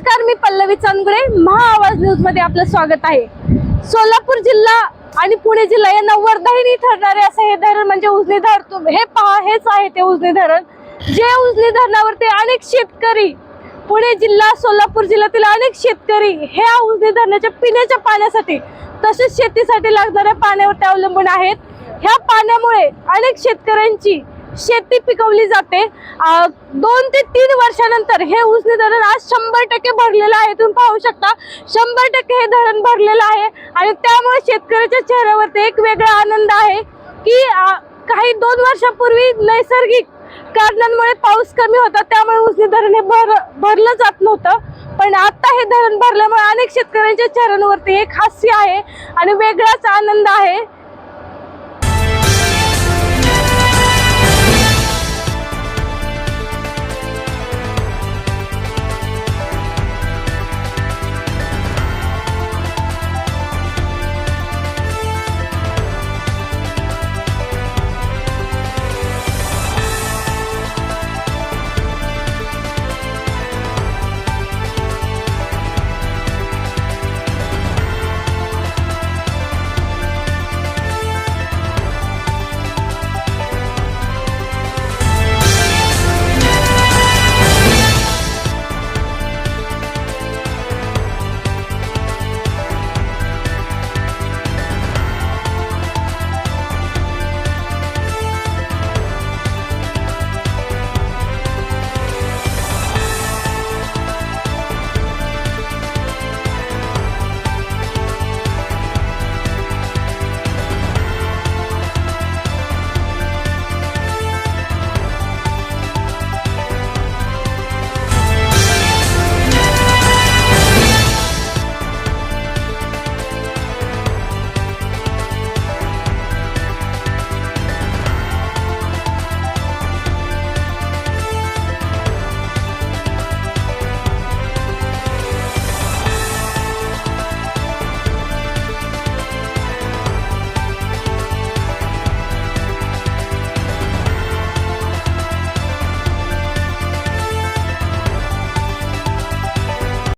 नमस्कार, मी पल्लवी चांदगुडे, महाआवाज न्यूज मध्ये आपलं स्वागत आहे। सोलापूर जिल्हा आणि पुणे जिल्हा यांना वरदायिनी ठरणारे असं हे धरण म्हणजे उजनी धरण। हे पहा, हेच आहे ते उजनी धरण, जे उजनी धरणावरती अनेक शेतकरी, पुणे जिल्हा सोलापूर जिल्ह्यातील अनेक शेतकरी ह्या उजनी धरणाच्या पिण्याच्या पाण्यासाठी तसेच शेतीसाठी लागणाऱ्या पाण्यावर अवलंबून आहेत। ह्या पाण्यामुळे अनेक शेतकऱ्यांची शेती पिकवली जाते। 2 ते 3 वर्षानंतर हे उजनी धरण आज 100% भरलेलं आहे। तुम्ही पाहू शकता 100% हे धरण भरलेलं आहे आणि त्यामुळे शेतकऱ्याच्या चेहऱ्यावरती एक वेगळा आनंद आहे की काही 2 वर्षापूर्वी नैसर्गिक कारणांमुळे पाऊस कमी होता, त्यामुळे उजनी धरण हे भरलं जात नव्हतं, पण आता हे धरण भरल्यामुळे अनेक शेतकऱ्यांच्या चेहऱ्यांवरती एक हास्य आहे आणि वेगळाच आनंद आहे।